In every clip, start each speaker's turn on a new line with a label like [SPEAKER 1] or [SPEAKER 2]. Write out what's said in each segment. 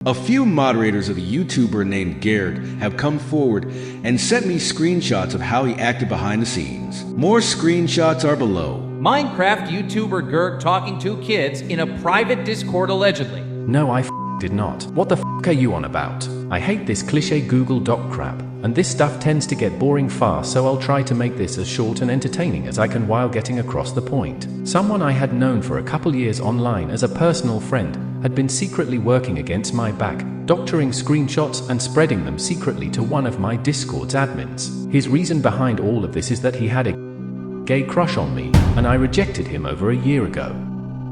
[SPEAKER 1] A few moderators of a YouTuber named Gerg have come forward and sent me screenshots of how he acted behind the scenes. More screenshots are below.
[SPEAKER 2] Minecraft YouTuber gerg talking to kids in a private Discord allegedly.
[SPEAKER 3] No, I did not. What the are you on about? I hate this cliché Google Doc crap, and this stuff tends to get boring fast, so I'll try to make this as short and entertaining as I can while getting across the point. Someone I had known for a couple years online as a personal friend had been secretly working against my back, doctoring screenshots and spreading them secretly to one of my Discord's admins. His reason behind all of this is that he had a gay crush on me, and I rejected him over a year ago.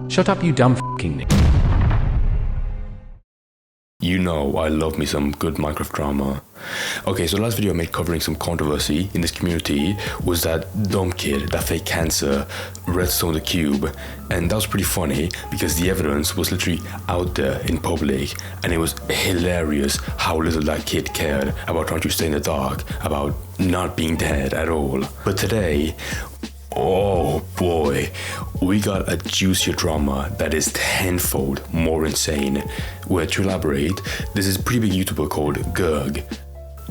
[SPEAKER 3] Shut up, you dumb f***ing nigga.
[SPEAKER 4] You know I love me some good Minecraft drama. Okay, so last video I made covering some controversy in this community was that dumb kid, that fake cancer, redstone the cube, and that was pretty funny because the evidence was literally out there in public, and it was hilarious how little that kid cared about trying to stay in the dark, about not being dead at all. But today, oh boy, we got a juicier drama that is tenfold more insane. Where, to elaborate, there's this pretty big YouTuber called gerg.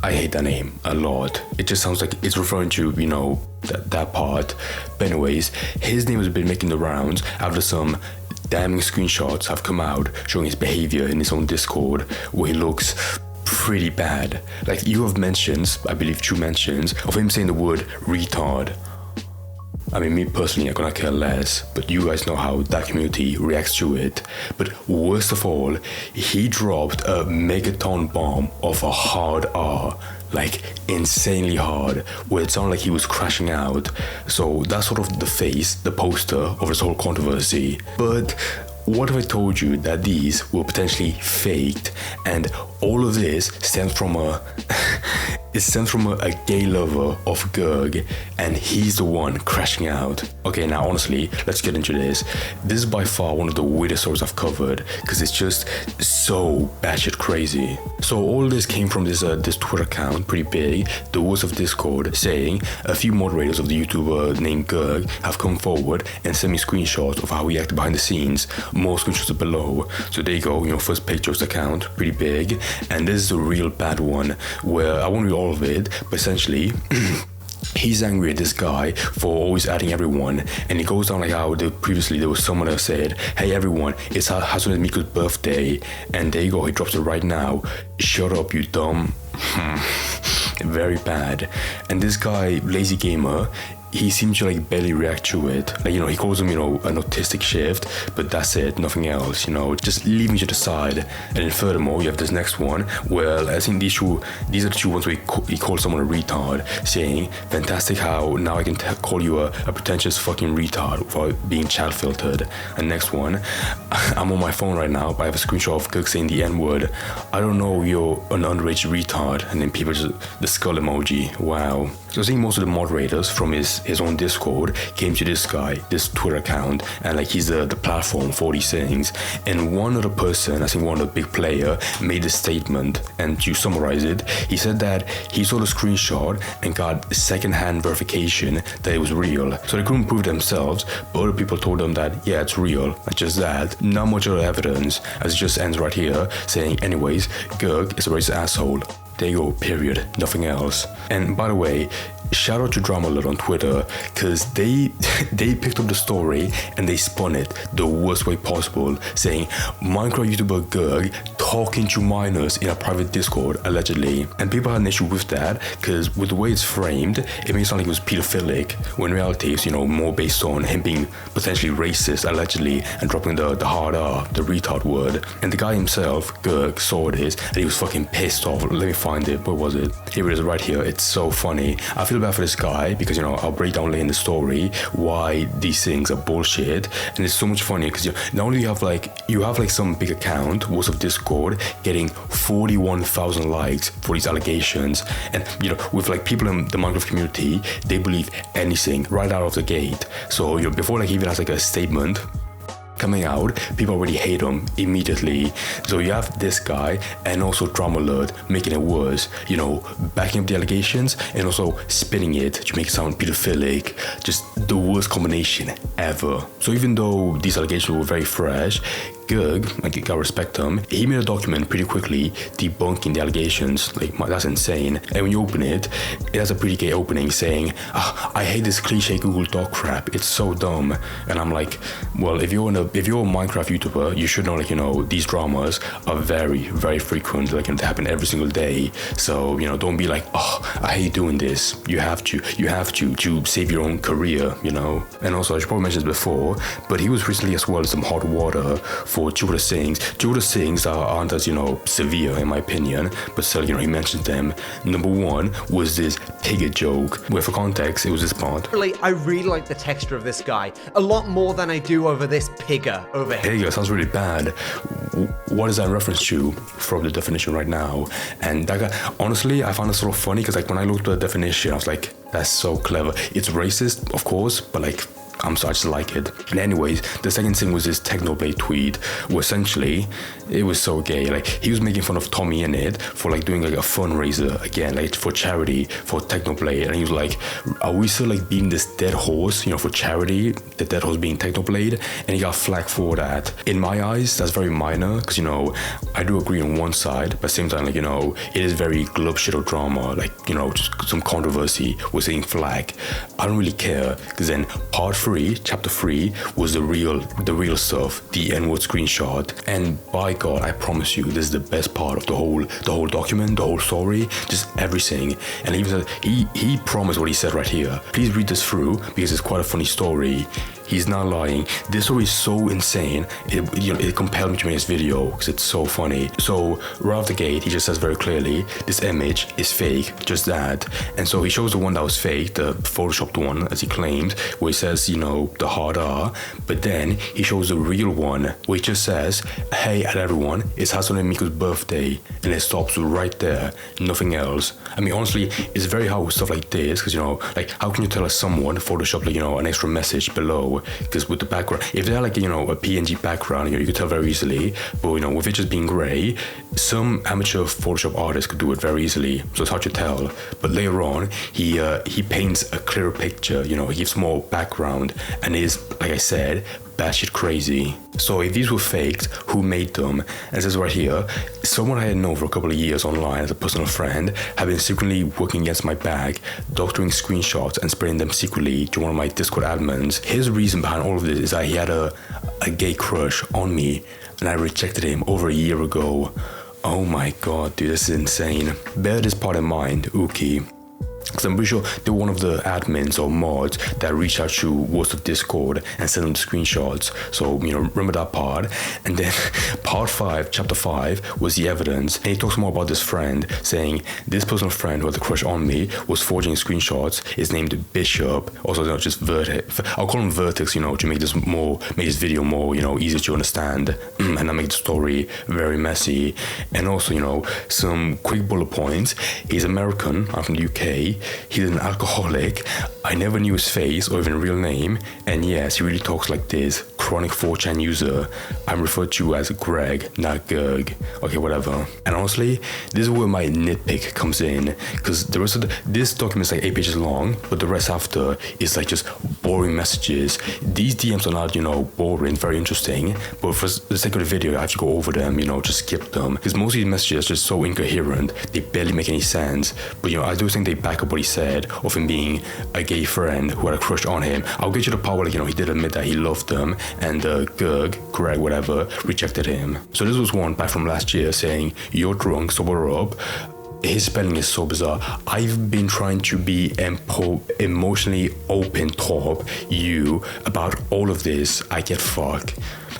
[SPEAKER 4] I hate that name a lot. It just sounds like it's referring to, you know, that part. But anyways, his name has been making the rounds after some damning screenshots have come out showing his behavior in his own Discord, where he looks pretty bad. Like, you have mentions, I believe 2 mentions, of him saying the word retard. I mean, me personally, I could not care less, but you guys know how that community reacts to it. But worst of all, he dropped a megaton bomb of a hard R, like insanely hard, where it sounded like he was crashing out. So that's sort of the face, the poster of this whole controversy. But what if I told you that these were potentially faked, and all of this stems from a gay lover of gerg, and he's the one crashing out. Okay, now honestly, let's get into this. This is by far one of the weirdest stories I've covered because it's just so batshit crazy. So all of this came from this Twitter account, pretty big, the Words of Discord, saying a few moderators of the YouTuber named gerg have come forward and sent me screenshots of how he acted behind the scenes. More screenshots are below. So there you go, you know, first page of the account, pretty big, and this is a real bad one where I won't read all of it, but essentially he's angry at this guy for always adding everyone, and it goes down like how previously there was someone that said, hey everyone, it's Hasan Miko's birthday, and there you go, he drops it right now. Shut up, you dumb. Very bad. And this guy, Lazy Gamer, he seems to like barely react to it. Like, you know, he calls him, you know, an autistic shift, but that's it, nothing else, you know, just leaving it to the side. And then furthermore, you have this next one where I think these are the 2 ones where he calls someone a retard, saying, fantastic how now I can call you a pretentious fucking retard without being child filtered. And next one, I'm on my phone right now, but I have a screenshot of Kirk saying the N-word. I don't know, you're an underage retard. And then people just, the skull emoji, wow. So I think most of the moderators from his own Discord came to this guy, this Twitter account, and like he's the platform for these things. And one other person, I think one of the big player, made a statement, and to summarize it, he said that he saw the screenshot and got second-hand verification that it was real. So they couldn't prove it themselves, but other people told them that yeah, it's real. Like just that, not much other evidence, as it just ends right here saying, anyways, gerg is a racist asshole. There you go, period, nothing else. And by the way, shout out to Drama Alert on Twitter, because they picked up the story and they spun it the worst way possible, saying Minecraft YouTuber gerg talking to minors in a private Discord, allegedly. And people had an issue with that, because with the way it's framed, it may sound like it was pedophilic, when in reality it's, you know, more based on him being potentially racist, allegedly, and dropping the hard R, the retard word. And the guy himself, gerg, saw this, and he was fucking pissed off. Let me find it, where was it? Here it is right here, it's so funny. I feel bad for this guy, because, you know, I'll break down later in the story why these things are bullshit, and it's so much funnier, because, you know, not only you have like some big account, Words of Discord, getting 41,000 likes for these allegations, and, you know, with like people in the Minecraft community, they believe anything right out of the gate. So, you know, before like he even has like a statement coming out, people already hate him immediately. So you have this guy and also Drama Alert making it worse, you know, backing up the allegations and also spinning it to make it sound pedophilic. Just the worst combination ever. So even though these allegations were very fresh, Gerg, like, you gotta respect him, he made a document pretty quickly debunking the allegations. Like, that's insane. And when you open it, it has a pretty gay opening saying, I hate this cliche Google Doc crap, it's so dumb. And I'm like, well, if you're a Minecraft YouTuber, you should know, like, these dramas are very, very frequent, like, and they happen every single day. So, don't be like, I hate doing this. You have to save your own career, And also, I should probably mention this before, but he was recently as well in some hot water for Jupiter Sings. Jupiter Sings aren't as, severe in my opinion, but still, he mentioned them. Number one was this pigger joke, where for context, it was this part.
[SPEAKER 5] I really like the texture of this guy, a lot more than I do over this pigger over here.
[SPEAKER 4] Pigger sounds really bad. What is that in reference to from the definition right now? And that guy, honestly, I found it sort of funny because, like, when I looked at the definition, I was like, that's so clever. It's racist, of course, but, like, I just like it. And anyways, the second thing was this Technoblade tweet, where essentially it was so gay. Like, he was making fun of Tommy in it for, like, doing, like, a fundraiser again, like, for charity for Technoblade. And he was like, are we still, like, being this dead horse, for charity, the dead horse being Technoblade? And he got flagged for that. In my eyes, that's very minor, because, I do agree on one side, but at the same time, like, it is very glub shit or drama, like, just some controversy was saying flag. I don't really care, because then part 3, chapter 3 was the real stuff, the N-word screenshot. And by God, I promise you, this is the best part of the whole document, the whole story, just everything. And he even said, he promised what he said right here. Please read this through because it's quite a funny story. He's not lying. This story is so insane. It compelled me to make this video because it's so funny. So right off the gate, he just says very clearly, this image is fake, just that. And so he shows the one that was fake, the photoshopped one, as he claimed, where he says, the hard R. But then he shows the real one, where he just says, hey at everyone, it's Hatsune Miku's birthday. And it stops right there, nothing else. I mean, honestly, it's very hard with stuff like this, because, like, how can you tell someone Photoshop, like, an extra message below? Because with the background, if they're like, a PNG background, you could tell very easily. But, with it just being gray, some amateur Photoshop artists could do it very easily. So it's hard to tell. But later on, he paints a clearer picture, he gives more background, and is, like I said, batshit crazy. So if these were faked, who made them? And it says right here, someone I had known for a couple of years online as a personal friend had been secretly working against my back, doctoring screenshots and spreading them secretly to one of my Discord admins. His reason behind all of this is that he had a gay crush on me, and I rejected him over a year ago. Oh my God, dude, this is insane. Bear this part in mind, Uki. Because I'm pretty sure they're one of the admins or mods that reached out to Worst of Discord and sent them the screenshots. So, remember that part. And then part 5, chapter 5, was the evidence. And he talks more about this friend, saying this personal friend who had the crush on me was forging screenshots, is named Bishop. Also, just Vertex. I'll call him Vertex, to make this video more, easier to understand. And not make the story very messy. And also, some quick bullet points. He's American, I'm from the UK. He's an alcoholic. I never knew his face or even real name. And yes, he really talks like this. Chronic 4chan user. I'm referred to as Greg, not Gerg. Okay, whatever. And honestly, this is where my nitpick comes in. Because the rest of this document is like 8 pages long, but the rest after is like just boring messages. These DMs are not, boring, very interesting. But for the sake of the video, I have to go over them, just skip them. Because most of these messages are just so incoherent. They barely make any sense. But, I do think they back up what he said of him being a gay friend who had a crush on him. I'll get you the part where, he did admit that he loved them, and Greg, whatever, rejected him. So this was one back from last year saying, you're drunk, sober up. His spelling is so bizarre. I've been trying to be emotionally open top you about all of this. I get fucked.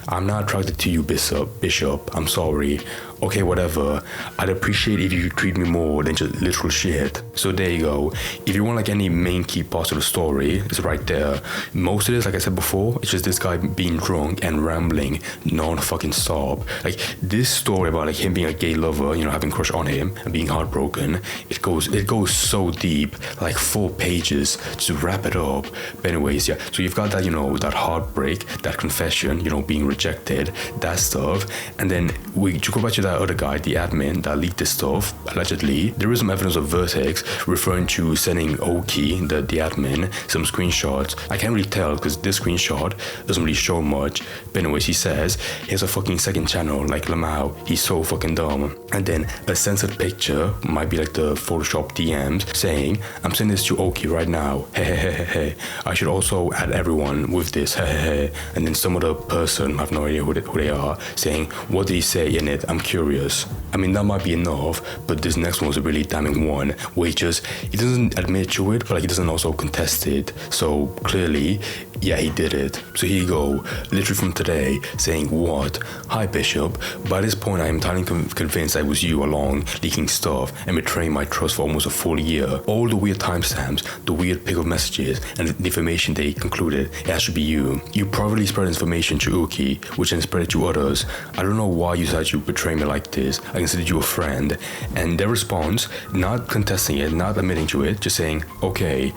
[SPEAKER 4] I'm not attracted to you, Bishop. I'm sorry. Okay, whatever. I'd appreciate if you treat me more than just literal shit. So there you go. If you want any main key parts of the story, it's right there. Most of this, like I said before, it's just this guy being drunk and rambling non-fucking stop. Like this story about him being a gay lover, having a crush on him and being heartbroken, it goes so deep, like 4 pages to wrap it up. But anyways, yeah. So you've got that, that heartbreak, that confession, being being rejected, that stuff. And then to go back to that other guy, the admin that leaked this stuff, allegedly, there is some evidence of Vertex referring to sending Oki, the admin, some screenshots. I can't really tell because this screenshot doesn't really show much. But anyways, he says, here's a fucking second channel, like Lamau, he's so fucking dumb. And then a censored picture, might be like the Photoshop DMs, saying, I'm sending this to Oki right now, hey. I should also add everyone with this, hey. And then some other person, I have no idea who they are, saying, what did he say in it? I'm curious. I mean, that might be enough, but this next one was a really damning one, where he doesn't admit to it, but like he doesn't also contest it. So clearly, yeah, he did it. So here you go, literally from today, saying, what? Hi Bishop, by this point I am entirely convinced I was you along, leaking stuff and betraying my trust for almost a full year. All the weird timestamps, the weird pick of messages, and the information they concluded, it has to be you. You probably spread information to Uki, which then spread it to others. I don't know why you decided to betray me like this. I considered you a friend. And their response, not contesting it, not admitting to it, just saying, okay,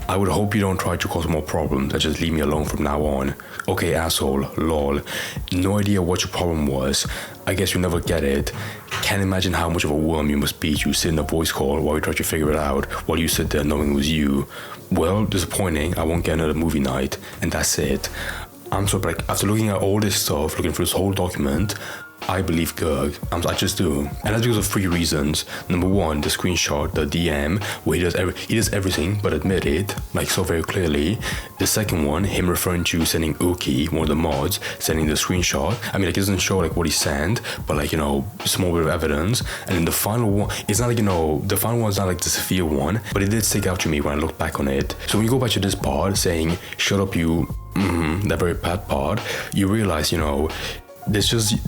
[SPEAKER 4] I would hope you don't try to cause more problems and just leave me alone from now on. Okay, asshole, lol. No idea what your problem was. I guess you'll never get it. Can't imagine how much of a worm you must be to sit in a voice call while we try to figure it out, while you sit there knowing it was you. Well, disappointing, I won't get another movie night, and that's it. I'm so like, after looking at all this stuff, looking through this whole document, I believe Gerg. I just do. And that's because of 3 reasons. Number 1, the screenshot, the DM, where he does everything but admit it, like so very clearly. The second one, him referring to sending Uki, one of the mods, sending the screenshot. I mean, like, it doesn't show like what he sent, but like, small bit of evidence. And then the final one, it's not like, the final one's not like the Sophia one, but it did stick out to me when I looked back on it. So when you go back to this part saying, shut up you, that very bad part, you realize, there's just,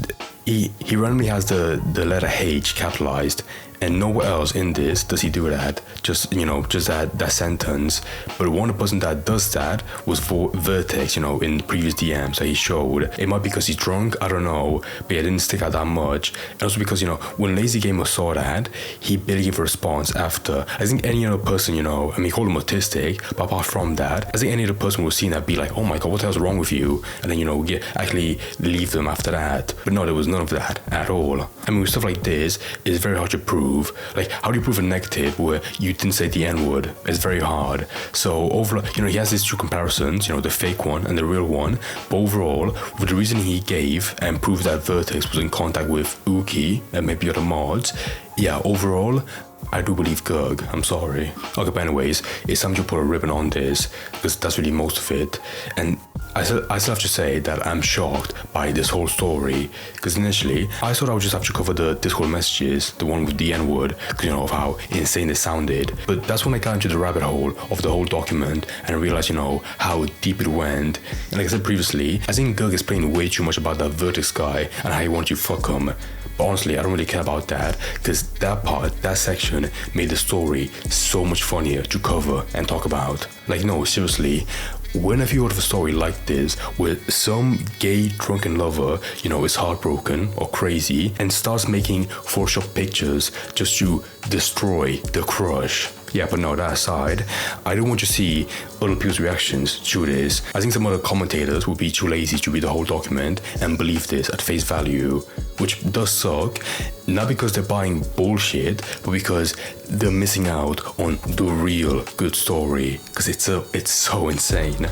[SPEAKER 4] he randomly has the letter H capitalized, and nowhere else in this does he do that. Just that sentence. But one person that does that was for Vertex, in previous DMs that he showed. It might be because he's drunk, I don't know, but it didn't stick out that much. And also because, when Lazy Gamer saw that, he barely gave a response after. I think any other person, he called him autistic, but apart from that, I think any other person would see that be like, oh my god, what the hell's wrong with you? And then, actually leave them after that. But no, there was none of that at all. I mean, with stuff like this, it's very hard to prove. Like, how do you prove a negative where you didn't say the N-word? It's very hard. So overall, he has these 2 comparisons, the fake one and the real one. But overall, with the reason he gave and proved that Vertex was in contact with Uki and maybe other mods, yeah, overall, I do believe Gerg. I'm sorry. Okay, but anyways, it's time to put a ribbon on this, because that's really most of it. And I still have to say that I'm shocked by this whole story, because initially I thought I would just have to cover the Discord messages, the one with the N-word, because of how insane it sounded. But that's when I got into the rabbit hole of the whole document and I realized, how deep it went. And like I said previously, I think Gerg is playing way too much about that Vertex guy and how he wants you to fuck him. But honestly, I don't really care about that, because that section made the story so much funnier to cover and talk about. Like, no, seriously, when have you heard of a story like this, where some gay drunken lover, is heartbroken or crazy and starts making Photoshop pictures just to destroy the crush? Yeah, but no, that aside, I don't want to see other people's reactions to this. I think some other commentators would be too lazy to read the whole document and believe this at face value, which does suck, not because they're buying bullshit, but because they're missing out on the real good story, because it's so insane.